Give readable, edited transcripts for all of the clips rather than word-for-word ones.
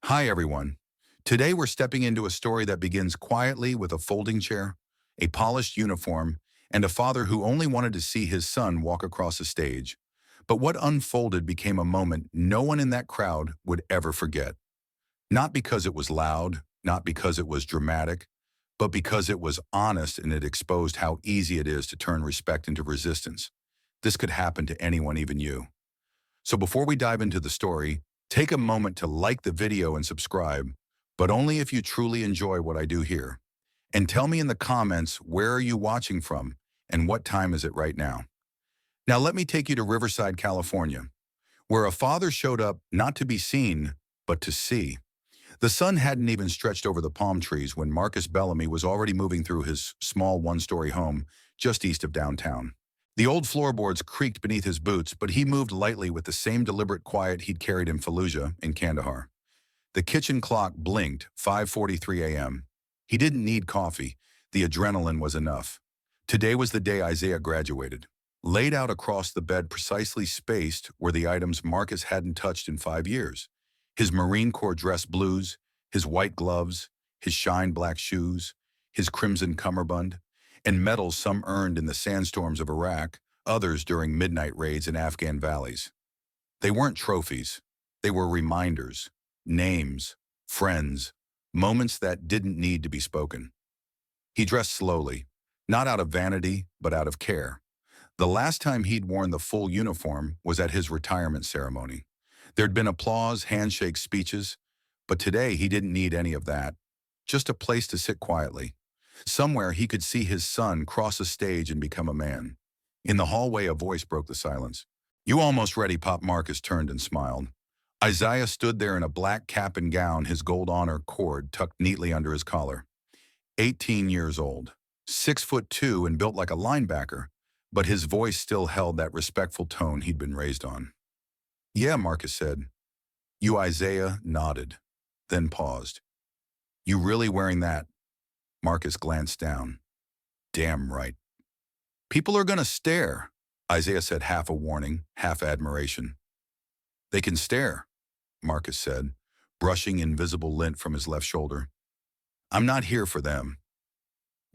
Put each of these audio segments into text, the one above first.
Hi, everyone. Today we're stepping into a story that begins quietly with a folding chair, a polished uniform, and a father who only wanted to see his son walk across a stage. But what unfolded became a moment no one in that crowd would ever forget. Not because it was loud, not because it was dramatic, but because it was honest and it exposed how easy it is to turn respect into resistance. This could happen to anyone, even you. So before we dive into the story, take a moment to like the video and subscribe, but only if you truly enjoy what I do here. And tell me in the comments, where are you watching from and what time is it right now? Now let me take you to Riverside, California, where a father showed up not to be seen, but to see. The sun hadn't even stretched over the palm trees when Marcus Bellamy was already moving through his small one-story home just east of downtown. The old floorboards creaked beneath his boots, but he moved lightly with the same deliberate quiet he'd carried in Fallujah in Kandahar. The kitchen clock blinked, 5:43 a.m. He didn't need coffee. The adrenaline was enough. Today was the day Isaiah graduated. Laid out across the bed, precisely spaced, were the items Marcus hadn't touched in 5 years. His Marine Corps dress blues, his white gloves, his shine black shoes, his crimson cummerbund, and medals some earned in the sandstorms of Iraq, others during midnight raids in Afghan valleys. They weren't trophies. They were reminders, names, friends, moments that didn't need to be spoken. He dressed slowly, not out of vanity, but out of care. The last time he'd worn the full uniform was at his retirement ceremony. There'd been applause, handshakes, speeches, but today he didn't need any of that. Just a place to sit quietly. Somewhere he could see his son cross a stage and become a man. In the hallway, a voice broke the silence. "You almost ready?" Pop Marcus turned and smiled. Isaiah stood there in a black cap and gown, his gold honor cord tucked neatly under his collar. 18 years old, 6'2" and built like a linebacker, but his voice still held that respectful tone he'd been raised on. "Yeah," Marcus said. "You?" Isaiah nodded, then paused. "You really wearing that?" Marcus glanced down. "Damn right." "People are gonna stare," Isaiah said, half a warning, half admiration. "They can stare," Marcus said, brushing invisible lint from his left shoulder. "I'm not here for them."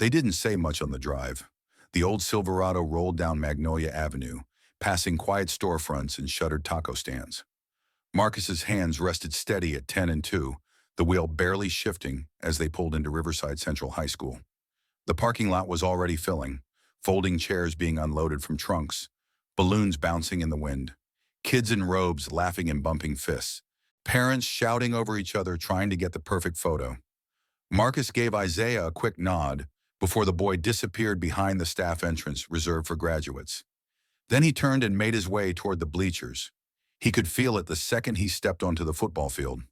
They didn't say much on the drive. The old Silverado rolled down Magnolia Avenue, passing quiet storefronts and shuttered taco stands. Marcus's hands rested steady at 10 and 2, the wheel barely shifting as they pulled into Riverside Central High School. The parking lot was already filling, folding chairs being unloaded from trunks, balloons bouncing in the wind, kids in robes laughing and bumping fists, parents shouting over each other trying to get the perfect photo. Marcus gave Isaiah a quick nod before the boy disappeared behind the staff entrance reserved for graduates. Then he turned and made his way toward the bleachers. He could feel it the second he stepped onto the football field.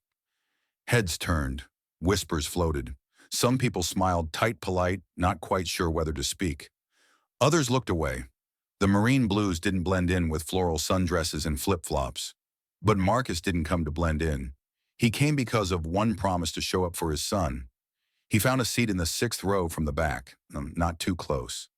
Heads turned, whispers floated. Some people smiled tight, polite, not quite sure whether to speak. Others looked away. The marine blues didn't blend in with floral sundresses and flip-flops. But Marcus didn't come to blend in. He came because of one promise to show up for his son. He found a seat in the 6th row from the back, not too close,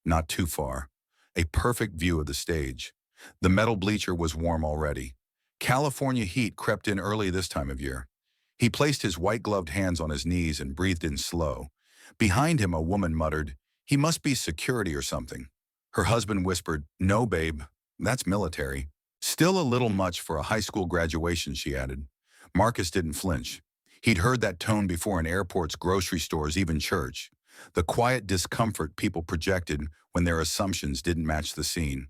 not too far. A perfect view of the stage. The metal bleacher was warm already. California heat crept in early this time of year. He placed his white-gloved hands on his knees and breathed in slow. Behind him, a woman muttered, "He must be security or something." Her husband whispered, "No, babe, that's military." "Still a little much for a high school graduation," she added. Marcus didn't flinch. He'd heard that tone before in airports, grocery stores, even church. The quiet discomfort people projected when their assumptions didn't match the scene.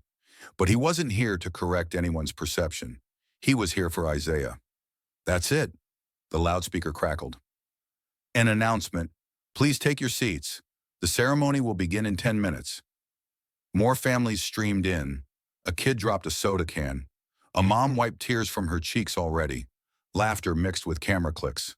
But he wasn't here to correct anyone's perception. He was here for Isaiah. "That's it," the loudspeaker crackled. "An announcement. Please take your seats. The ceremony will begin in 10 minutes. More families streamed in. A kid dropped a soda can. A mom wiped tears from her cheeks already. Laughter mixed with camera clicks.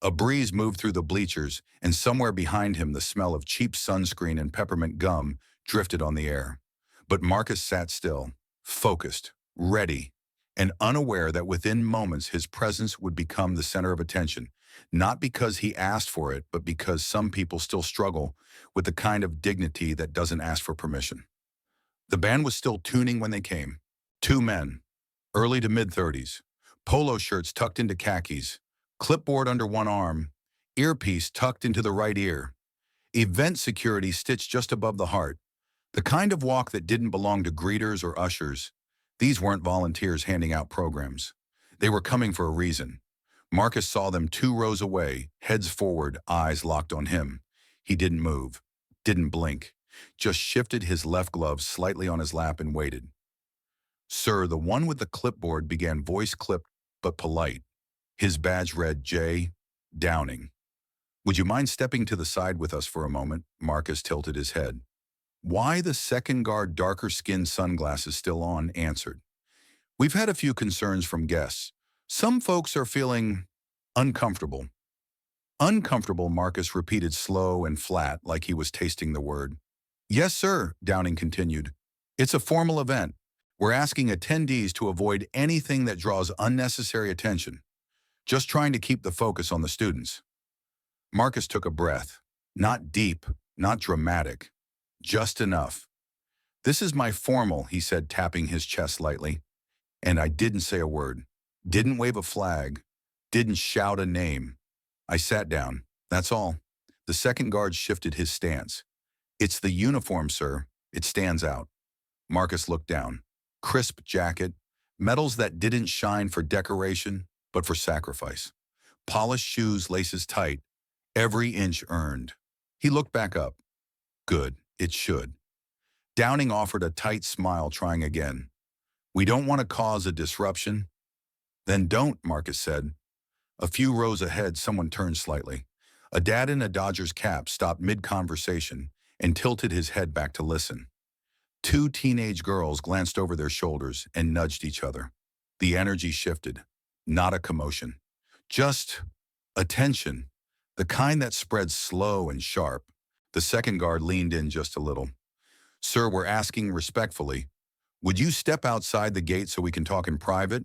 A breeze moved through the bleachers, and somewhere behind him the smell of cheap sunscreen and peppermint gum drifted on the air. But Marcus sat still, focused, ready, and unaware that within moments his presence would become the center of attention, not because he asked for it, but because some people still struggle with the kind of dignity that doesn't ask for permission. The band was still tuning when they came. Two men, early to mid-30s, polo shirts tucked into khakis, clipboard under one arm, earpiece tucked into the right ear, event security stitched just above the heart. The kind of walk that didn't belong to greeters or ushers. These weren't volunteers handing out programs. They were coming for a reason. Marcus saw them 2 rows away, heads forward, eyes locked on him. He didn't move, didn't blink, just shifted his left glove slightly on his lap and waited. Sir, the one with the clipboard began, voice clipped but polite. His badge read J. Downing. Would you mind stepping to the side with us for a moment? Marcus tilted his head. Why the second guard, darker skinned, sunglasses still on, answered. We've had a few concerns from guests. Some folks are feeling uncomfortable. Uncomfortable, Marcus repeated slow and flat like he was tasting the word. Yes, sir, Downing continued. It's a formal event. We're asking attendees to avoid anything that draws unnecessary attention. Just trying to keep the focus on the students. Marcus took a breath. Not deep, not dramatic. Just enough. This is my formal, he said, tapping his chest lightly. And I didn't say a word. Didn't wave a flag. Didn't shout a name. I sat down. That's all. The second guard shifted his stance. It's the uniform, sir. It stands out. Marcus looked down. Crisp jacket. Medals that didn't shine for decoration, but for sacrifice. Polished shoes, laces tight. Every inch earned. He looked back up. Good. It should. Downing offered a tight smile, trying again. We don't want to cause a disruption. Then don't, Marcus said. A few rows ahead, someone turned slightly. A dad in a Dodgers cap stopped mid-conversation and tilted his head back to listen. 2 teenage girls glanced over their shoulders and nudged each other. The energy shifted. Not a commotion. Just attention. The kind that spreads slow and sharp. The second guard leaned in just a little. Sir, we're asking respectfully. Would you step outside the gate so we can talk in private?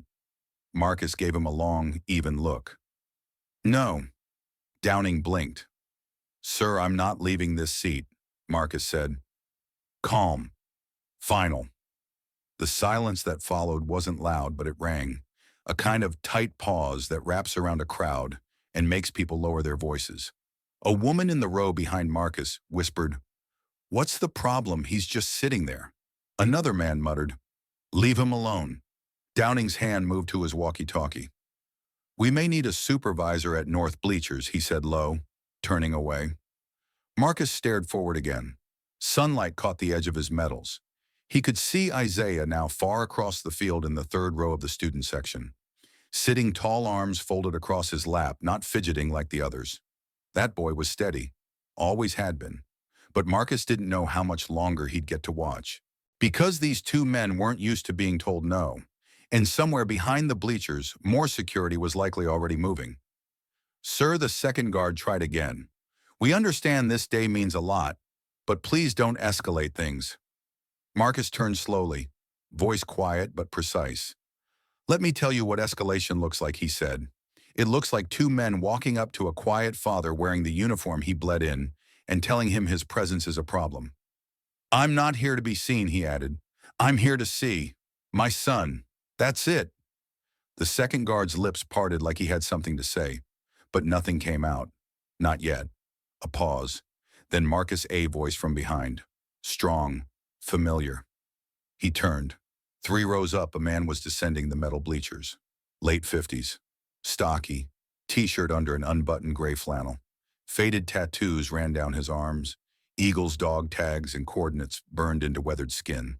Marcus gave him a long, even look. No. Downing blinked. Sir, I'm not leaving this seat, Marcus said. Calm. Final. The silence that followed wasn't loud, but it rang. A kind of tight pause that wraps around a crowd and makes people lower their voices. A woman in the row behind Marcus whispered, What's the problem? He's just sitting there. Another man muttered, Leave him alone. Downing's hand moved to his walkie-talkie. We may need a supervisor at North Bleachers, he said low, turning away. Marcus stared forward again. Sunlight caught the edge of his medals. He could see Isaiah now far across the field in the 3rd row of the student section, sitting, tall arms folded across his lap, not fidgeting like the others. That boy was steady, always had been. But Marcus didn't know how much longer he'd get to watch. Because these 2 men weren't used to being told no, and somewhere behind the bleachers, more security was likely already moving. Sir, the second guard tried again. We understand this day means a lot, but please don't escalate things. Marcus turned slowly, voice quiet but precise. Let me tell you what escalation looks like, he said. It looks like 2 men walking up to a quiet father wearing the uniform he bled in and telling him his presence is a problem. I'm not here to be seen, he added. I'm here to see my son. That's it. The second guard's lips parted like he had something to say, but nothing came out. Not yet. A pause. Then Marcus' voice from behind. Strong, familiar. He turned. 3 rows up, a man was descending the metal bleachers. Late 50s. Stocky. T-shirt under an unbuttoned gray flannel. Faded tattoos ran down his arms. Eagles, dog tags, and coordinates burned into weathered skin.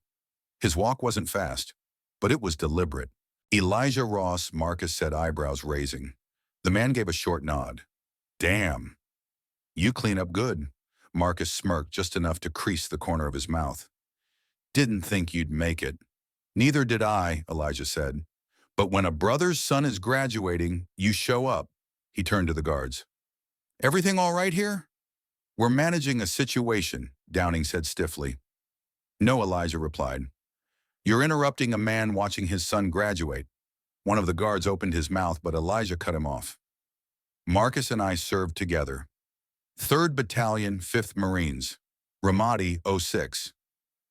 His walk wasn't fast, but it was deliberate. Elijah Ross, Marcus said, eyebrows raising. The man gave a short nod. Damn. You clean up good. Marcus smirked just enough to crease the corner of his mouth. Didn't think you'd make it. Neither did I, Elijah said. But when a brother's son is graduating, you show up. He turned to the guards. Everything all right here? We're managing a situation, Downing said stiffly. No, Elijah replied. You're interrupting a man watching his son graduate. One of the guards opened his mouth, but Elijah cut him off. Marcus and I served together. 3rd Battalion, 5th Marines. Ramadi, 06.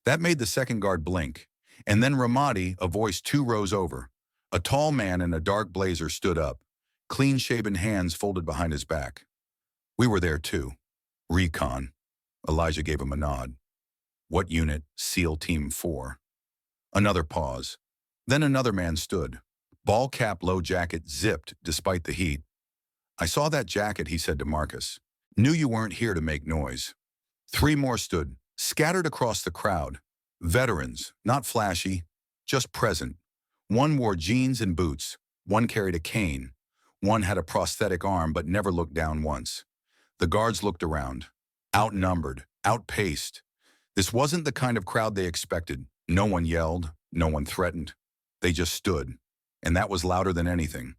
That made the second guard blink. And then Ramadi, a voice 2 rows over. A tall man in a dark blazer stood up. clean-shaven hands folded behind his back. We were there too. Recon. Elijah gave him a nod. What unit? SEAL Team 4. Another pause. Then another man stood. Ball cap, low jacket, zipped despite the heat. I saw that jacket, he said to Marcus. Knew you weren't here to make noise. Three more stood, scattered across the crowd. Veterans, not flashy, just present. One wore jeans and boots. One carried a cane. One had a prosthetic arm but never looked down once. The guards looked around. Outnumbered, outpaced. This wasn't the kind of crowd they expected. No one yelled, no one threatened. They just stood, and that was louder than anything.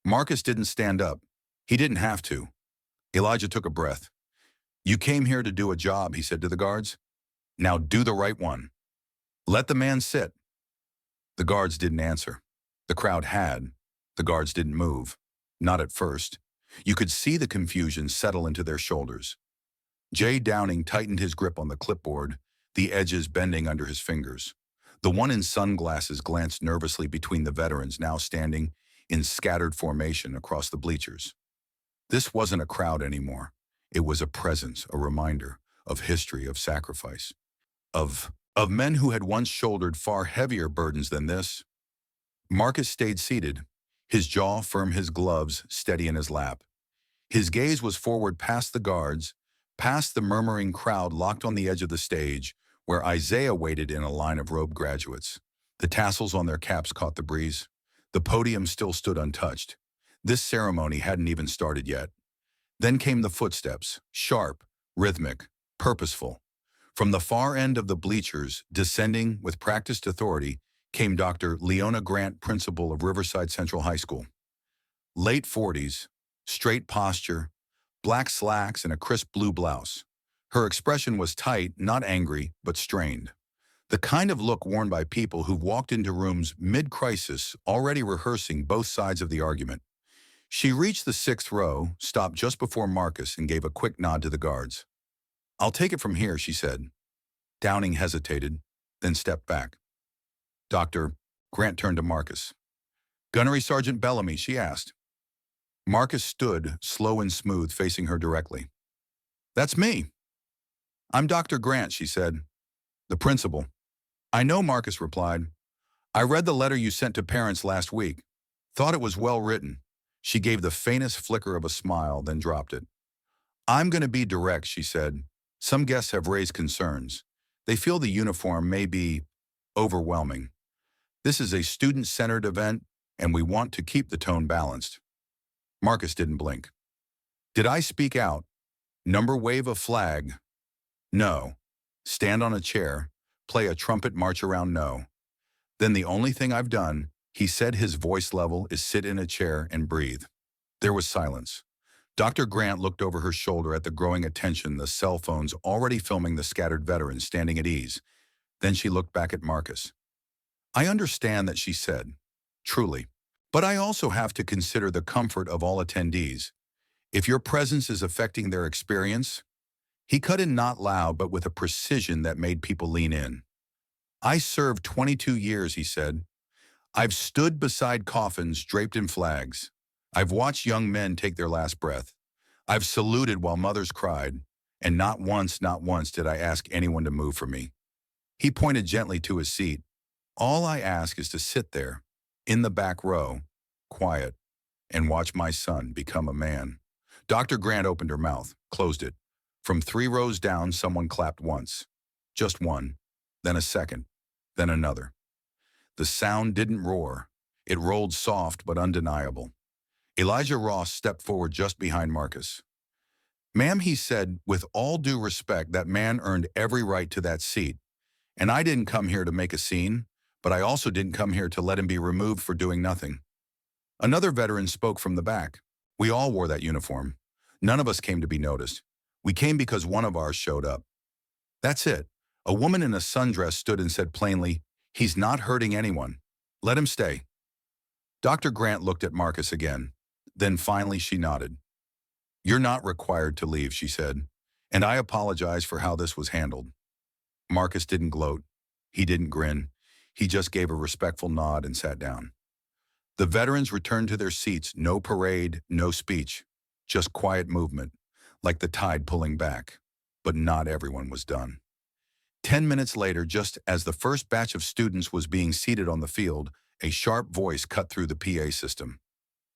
Marcus didn't stand up. He didn't have to. Elijah took a breath. You came here to do a job, he said to the guards. Now do the right one. Let the man sit. The guards didn't answer. The crowd had. The guards didn't move. Not at first. You could see the confusion settle into their shoulders. Jay Downing tightened his grip on the clipboard, the edges bending under his fingers. The one in sunglasses glanced nervously between the veterans now standing in scattered formation across the bleachers. This wasn't a crowd anymore. It was a presence, a reminder of history, of sacrifice, of men who had once shouldered far heavier burdens than this. Marcus stayed seated, his jaw firm, his gloves steady in his lap. His gaze was forward past the guards, past the murmuring crowd locked on the edge of the stage, where Isaiah waited in a line of robed graduates. The tassels on their caps caught the breeze. The podium still stood untouched. This ceremony hadn't even started yet. Then came the footsteps, sharp, rhythmic, purposeful. From the far end of the bleachers, descending with practiced authority, came Dr. Leona Grant, principal of Riverside Central High School. Late 40s, straight posture, black slacks and a crisp blue blouse. Her expression was tight, not angry, but strained. The kind of look worn by people who've walked into rooms mid-crisis, already rehearsing both sides of the argument. She reached the 6th row, stopped just before Marcus, and gave a quick nod to the guards. I'll take it from here, she said. Downing hesitated, then stepped back. Dr. Grant turned to Marcus. Gunnery Sergeant Bellamy, she asked. Marcus stood, slow and smooth, facing her directly. That's me. I'm Dr. Grant, she said. The principal. I know, Marcus replied. I read the letter you sent to parents last week. Thought it was well written. She gave the faintest flicker of a smile, then dropped it. I'm going to be direct, she said. Some guests have raised concerns. They feel the uniform may be overwhelming. This is a student-centered event, and we want to keep the tone balanced. Marcus didn't blink. Did I speak out? Number wave a flag? No. Stand on a chair, play a trumpet march around? No. Then the only thing I've done, he said, his voice level, is sit in a chair and breathe. There was silence. Dr. Grant looked over her shoulder at the growing attention, the cell phones already filming the scattered veterans standing at ease. Then she looked back at Marcus. I understand that, she said. Truly. But I also have to consider the comfort of all attendees. If your presence is affecting their experience, he cut in not loud but with a precision that made people lean in. I served 22 years, he said. I've stood beside coffins draped in flags. I've watched young men take their last breath. I've saluted while mothers cried, and not once did I ask anyone to move for me. He pointed gently to his seat. All I ask is to sit there, in the back row, quiet, and watch my son become a man. Dr. Grant opened her mouth, closed it. From 3 rows down, someone clapped once. Just one, then a second, then another. The sound didn't roar. It rolled soft but undeniable. Elijah Ross stepped forward just behind Marcus. Ma'am, he said, with all due respect, that man earned every right to that seat. And I didn't come here to make a scene, but I also didn't come here to let him be removed for doing nothing. Another veteran spoke from the back. We all wore that uniform. None of us came to be noticed. We came because one of ours showed up. That's it. A woman in a sundress stood and said plainly, he's not hurting anyone. Let him stay. Dr. Grant looked at Marcus again. Then finally she nodded. You're not required to leave, she said, and I apologize for how this was handled. Marcus didn't gloat. He didn't grin. He just gave a respectful nod and sat down. The veterans returned to their seats, no parade, no speech, just quiet movement, like the tide pulling back. But not everyone was done. 10 minutes later, just as the first batch of students was being seated on the field, a sharp voice cut through the PA system.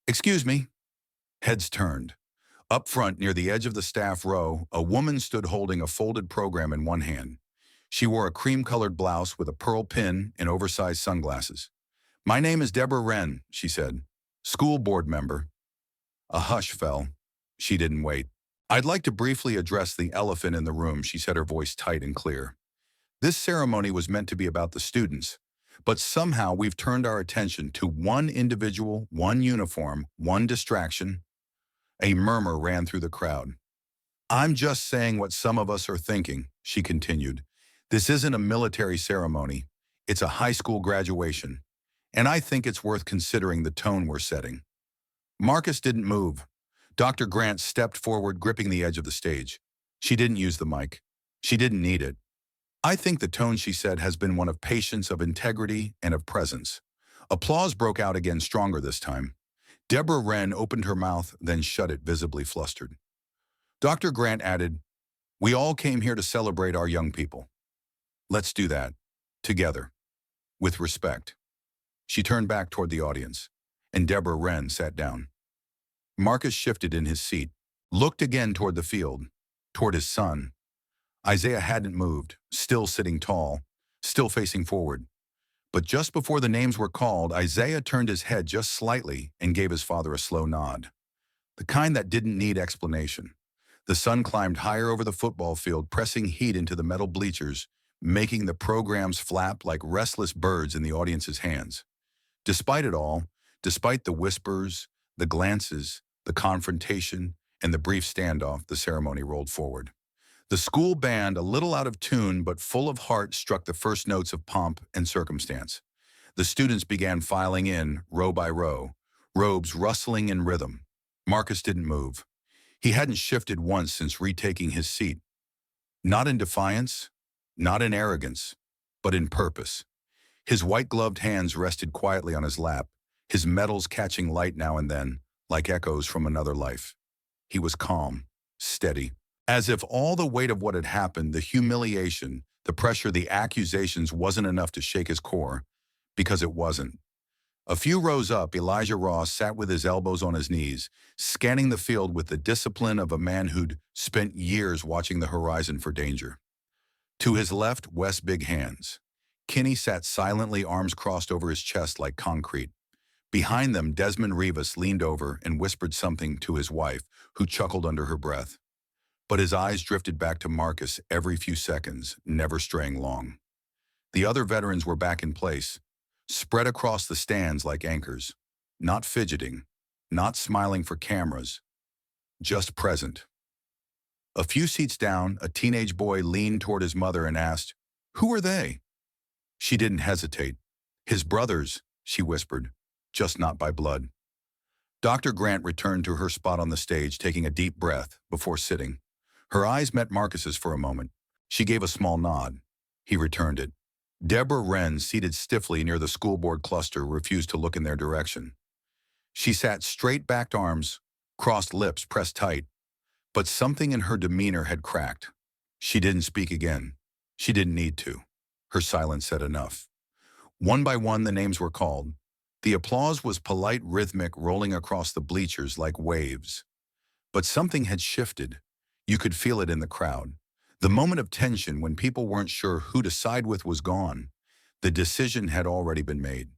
"Excuse me." Heads turned. Up front, near the edge of the staff row, a woman stood holding a folded program in one hand. She wore a cream-colored blouse with a pearl pin and oversized sunglasses. "My name is Deborah Wren," she said. "School board member." A hush fell. She didn't wait. "I'd like to briefly address the elephant in the room," she said, her voice tight and clear. "This ceremony was meant to be about the students, but somehow we've turned our attention to one individual, one uniform, one distraction." A murmur ran through the crowd. "I'm just saying what some of us are thinking," she continued. "This isn't a military ceremony. It's a high school graduation. And I think it's worth considering the tone we're setting." Marcus didn't move. Dr. Grant stepped forward, gripping the edge of the stage. She didn't use the mic. She didn't need it. "I think the tone," she said, "has been one of patience, of integrity, and of presence." Applause broke out again, stronger this time. Deborah Wren opened her mouth, then shut it, visibly flustered. Dr. Grant added, "We all came here to celebrate our young people. Let's do that. Together. With respect." She turned back toward the audience, and Deborah Wren sat down. Marcus shifted in his seat, looked again toward the field, toward his son. Isaiah hadn't moved, still sitting tall, still facing forward. But just before the names were called, Isaiah turned his head just slightly and gave his father a slow nod. The kind that didn't need explanation. The sun climbed higher over the football field, pressing heat into the metal bleachers, making the programs flap like restless birds in the audience's hands. Despite it all, despite the whispers, the glances, the confrontation, and the brief standoff, the ceremony rolled forward. The school band, a little out of tune but full of heart, struck the first notes of pomp and circumstance. The students began filing in, row by row, robes rustling in rhythm. Marcus didn't move. He hadn't shifted once since retaking his seat. Not in defiance, not in arrogance, but in purpose. His white-gloved hands rested quietly on his lap, his medals catching light now and then, like echoes from another life. He was calm, steady, as if all the weight of what had happened, the humiliation, the pressure, the accusations, wasn't enough to shake his core, because it wasn't. A few rows up, Elijah Ross sat with his elbows on his knees, scanning the field with the discipline of a man who'd spent years watching the horizon for danger. To his left, Wes Big Hands. Kinney sat silently, arms crossed over his chest like concrete. Behind them, Desmond Rivas leaned over and whispered something to his wife, who chuckled under her breath. But his eyes drifted back to Marcus every few seconds, never straying long. The other veterans were back in place, spread across the stands like anchors, not fidgeting, not smiling for cameras, just present. A few seats down, a teenage boy leaned toward his mother and asked, "Who are they?" She didn't hesitate. "His brothers," she whispered, "just not by blood." Dr. Grant returned to her spot on the stage, taking a deep breath before sitting. Her eyes met Marcus's for a moment. She gave a small nod. He returned it. Deborah Wren, seated stiffly near the school board cluster, refused to look in their direction. She sat straight-backed, arms, crossed lips pressed tight. But something in her demeanor had cracked. She didn't speak again. She didn't need to. Her silence said enough. One by one, the names were called. The applause was polite, rhythmic, rolling across the bleachers like waves. But something had shifted. You could feel it in the crowd. The moment of tension when people weren't sure who to side with was gone. The decision had already been made.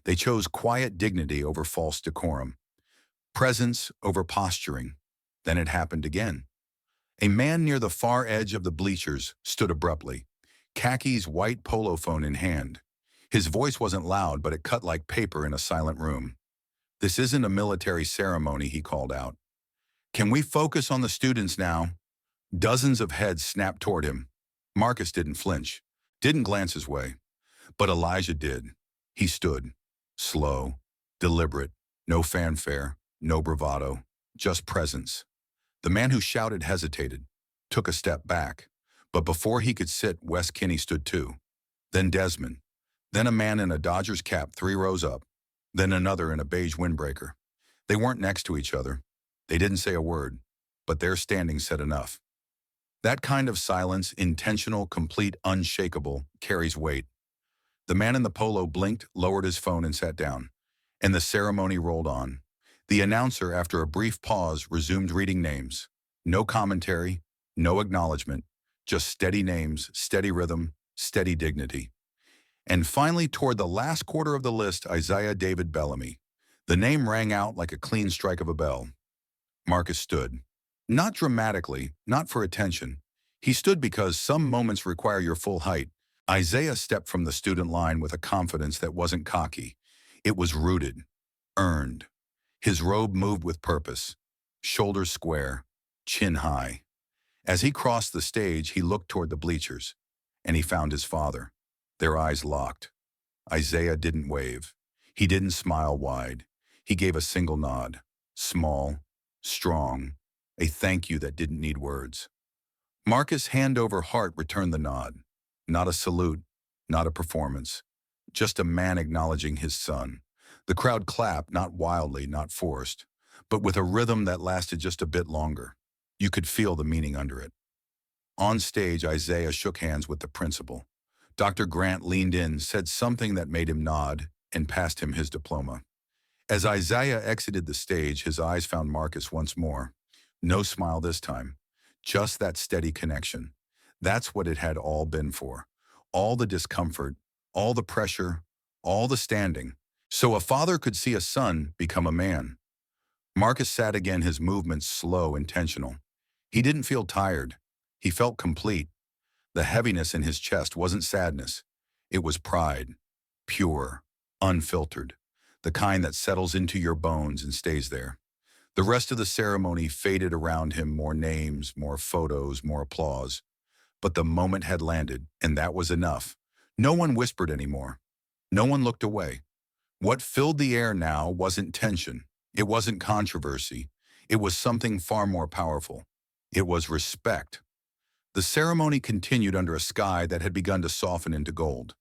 They chose quiet dignity over false decorum, presence over posturing. Then it happened again. A man near the far edge of the bleachers stood abruptly, khakis, white polo phone in hand. His voice wasn't loud, but it cut like paper in a silent room. "This isn't a military ceremony," he called out. "Can we focus on the students now?" Dozens of heads snapped toward him. Marcus didn't flinch, didn't glance his way. But Elijah did. He stood, slow, deliberate, no fanfare, no bravado, just presence. The man who shouted hesitated, took a step back. But before he could sit, Wes Kinney stood too. Then Desmond. Then a man in a Dodgers cap 3 rows up. then another in a beige windbreaker. They weren't next to each other. They didn't say a word, but their standing said enough. That kind of silence, intentional, complete, unshakable, carries weight. The man in the polo blinked, lowered his phone, and sat down. And the ceremony rolled on. The announcer, after a brief pause, resumed reading names. No commentary, no acknowledgement, just steady names, steady rhythm, steady dignity. And finally, toward the last quarter of the list, Isaiah David Bellamy. The name rang out like a clean strike of a bell. Marcus stood. Not dramatically, not for attention. He stood because some moments require your full height. Isaiah stepped from the student line with a confidence that wasn't cocky. It was rooted, earned. His robe moved with purpose, shoulders square, chin high. As he crossed the stage, he looked toward the bleachers, and he found his father. Their eyes locked. Isaiah didn't wave. He didn't smile wide. He gave a single nod, small, strong, a thank you that didn't need words. Marcus, hand over heart, returned the nod. Not a salute, not a performance, just a man acknowledging his son. The crowd clapped, not wildly, not forced, but with a rhythm that lasted just a bit longer. You could feel the meaning under it. On stage, Isaiah shook hands with the principal. Dr. Grant leaned in, said something that made him nod, and passed him his diploma. As Isaiah exited the stage, his eyes found Marcus once more. No smile this time, just that steady connection. That's what it had all been for. All the discomfort, all the pressure, all the standing. So a father could see a son become a man. Marcus sat again, his movements slow, intentional. He didn't feel tired. He felt complete. The heaviness in his chest wasn't sadness. It was pride, pure, unfiltered, the kind that settles into your bones and stays there. The rest of the ceremony faded around him, more names, more photos, more applause. But the moment had landed, and that was enough. No one whispered anymore. No one looked away. What filled the air now wasn't tension. It wasn't controversy. It was something far more powerful. It was respect. The ceremony continued under a sky that had begun to soften into gold.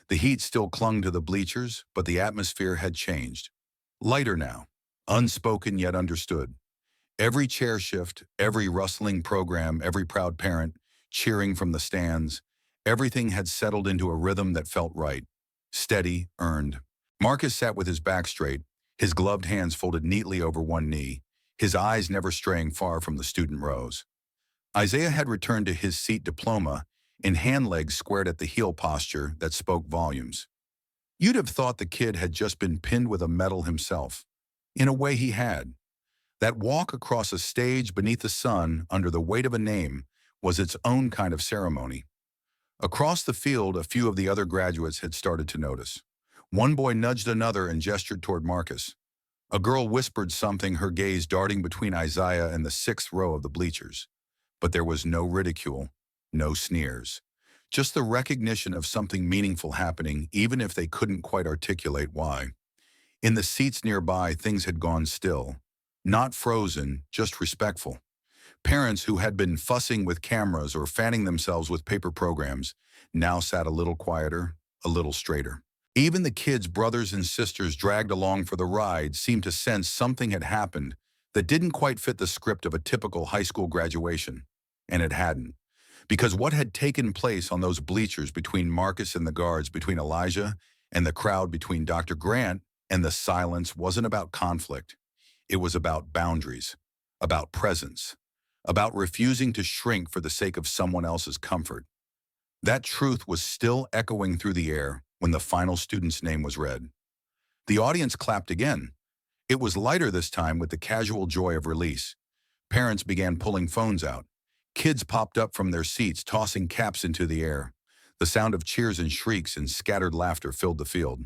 The heat still clung to the bleachers, but the atmosphere had changed. Lighter now, unspoken yet understood. Every chair shift, every rustling program, every proud parent cheering from the stands, everything had settled into a rhythm that felt right. Steady, earned. Marcus sat with his back straight, his gloved hands folded neatly over one knee, his eyes never straying far from the student rows. Isaiah had returned to his seat, diploma in hand, legs squared at the heel, posture that spoke volumes. You'd have thought the kid had just been pinned with a medal himself. In a way, he had. That walk across a stage beneath the sun under the weight of a name was its own kind of ceremony. Across the field, a few of the other graduates had started to notice. One boy nudged another and gestured toward Marcus. A girl whispered something, her gaze darting between Isaiah and the sixth row of the bleachers. But there was no ridicule, no sneers. Just the recognition of something meaningful happening, even if they couldn't quite articulate why. In the seats nearby, things had gone still. Not frozen, just respectful. Parents who had been fussing with cameras or fanning themselves with paper programs now sat a little quieter, a little straighter. Even the kids' brothers and sisters dragged along for the ride seemed to sense something had happened that didn't quite fit the script of a typical high school graduation. And it hadn't. Because what had taken place on those bleachers between Marcus and the guards, between Elijah and the crowd, between Dr. Grant and the silence, wasn't about conflict. It was about boundaries, about presence, about refusing to shrink for the sake of someone else's comfort. That truth was still echoing through the air when the final student's name was read. The audience clapped again. It was lighter this time, with the casual joy of release. Parents began pulling phones out. Kids popped up from their seats, tossing caps into the air. The sound of cheers and shrieks and scattered laughter filled the field.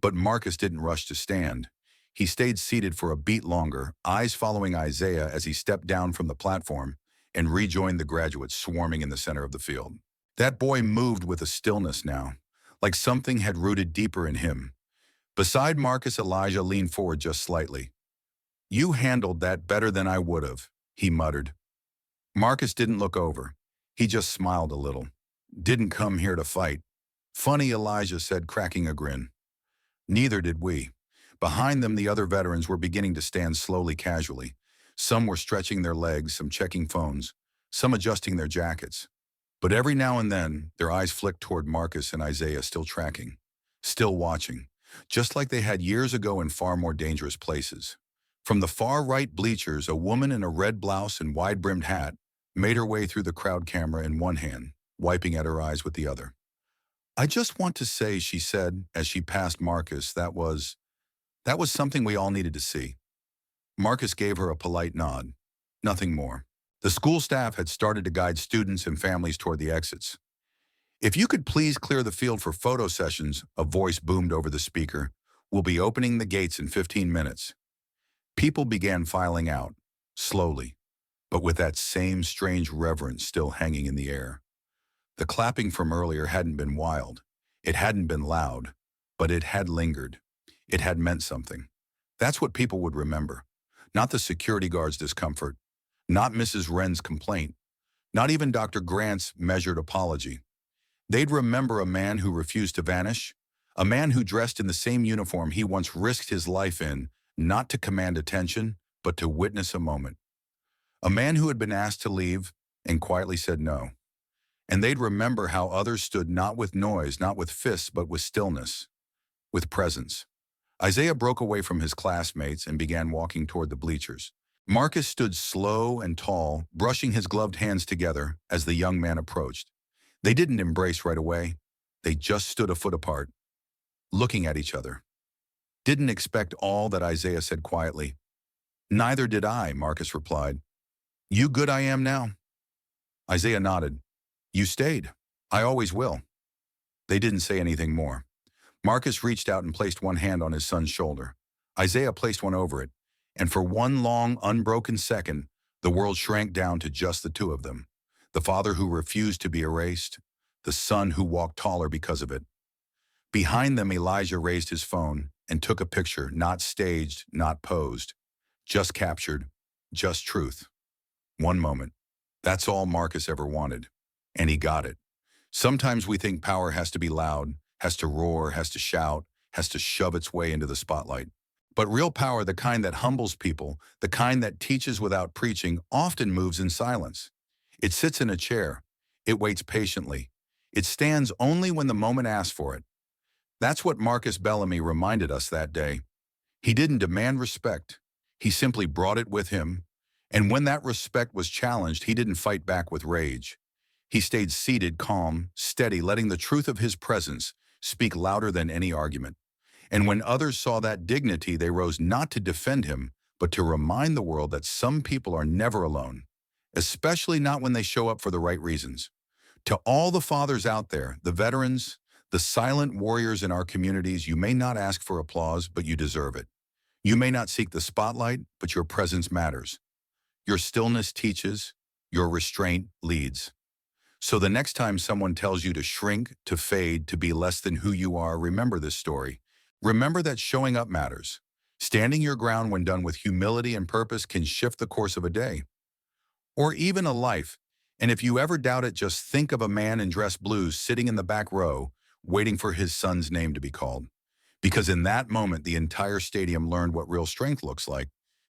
But Marcus didn't rush to stand. He stayed seated for a beat longer, eyes following Isaiah as he stepped down from the platform and rejoined the graduates swarming in the center of the field. That boy moved with a stillness now, like something had rooted deeper in him. Beside Marcus, Elijah leaned forward just slightly. "You handled that better than I would have," he muttered. Marcus didn't look over. He just smiled a little. "Didn't come here to fight." "Funny," Elijah said, cracking a grin. "Neither did we." Behind them, the other veterans were beginning to stand slowly, casually. Some were stretching their legs, some checking phones, some adjusting their jackets. But every now and then, their eyes flicked toward Marcus and Isaiah, still tracking, still watching, just like they had years ago in far more dangerous places. From the far right bleachers, a woman in a red blouse and wide-brimmed hat made her way through the crowd, camera in one hand, wiping at her eyes with the other. "I just want to say," she said as she passed Marcus, that was something we all needed to see." Marcus gave her a polite nod. Nothing more. The school staff had started to guide students and families toward the exits. "If you could please clear the field for photo sessions," a voice boomed over the speaker. "We'll be opening the gates in 15 minutes. People began filing out, slowly, but with that same strange reverence still hanging in the air. The clapping from earlier hadn't been wild. It hadn't been loud, but it had lingered. It had meant something. That's what people would remember. Not the security guard's discomfort, not Mrs. Wren's complaint, not even Dr. Grant's measured apology. They'd remember a man who refused to vanish, a man who dressed in the same uniform he once risked his life in, not to command attention, but to witness a moment. A man who had been asked to leave and quietly said no. And they'd remember how others stood not with noise, not with fists, but with stillness, with presence. Isaiah broke away from his classmates and began walking toward the bleachers. Marcus stood slow and tall, brushing his gloved hands together as the young man approached. They didn't embrace right away. They just stood a foot apart, looking at each other. "Didn't expect all that," Isaiah said quietly. "Neither did I," Marcus replied. "You good I am now?" Isaiah nodded. "You stayed. I always will." They didn't say anything more. Marcus reached out and placed one hand on his son's shoulder. Isaiah placed one over it, and for one long, unbroken second, the world shrank down to just the two of them. The father who refused to be erased, the son who walked taller because of it. Behind them, Elijah raised his phone and took a picture, not staged, not posed, just captured, just truth. One moment. That's all Marcus ever wanted, and he got it. Sometimes we think power has to be loud, has to roar, has to shout, has to shove its way into the spotlight. But real power, the kind that humbles people, the kind that teaches without preaching, often moves in silence. It sits in a chair. It waits patiently. It stands only when the moment asks for it. That's what Marcus Bellamy reminded us that day. He didn't demand respect. He simply brought it with him. And when that respect was challenged, he didn't fight back with rage. He stayed seated, calm, steady, letting the truth of his presence speak louder than any argument. And when others saw that dignity, they rose not to defend him, but to remind the world that some people are never alone, especially not when they show up for the right reasons. To all the fathers out there, the veterans, the silent warriors in our communities, you may not ask for applause, but you deserve it. You may not seek the spotlight, but your presence matters. Your stillness teaches, your restraint leads. So the next time someone tells you to shrink, to fade, to be less than who you are, remember this story. Remember that showing up matters. Standing your ground when done with humility and purpose can shift the course of a day, or even a life. And if you ever doubt it, just think of a man in dress blues sitting in the back row, waiting for his son's name to be called. Because in that moment, the entire stadium learned what real strength looks like.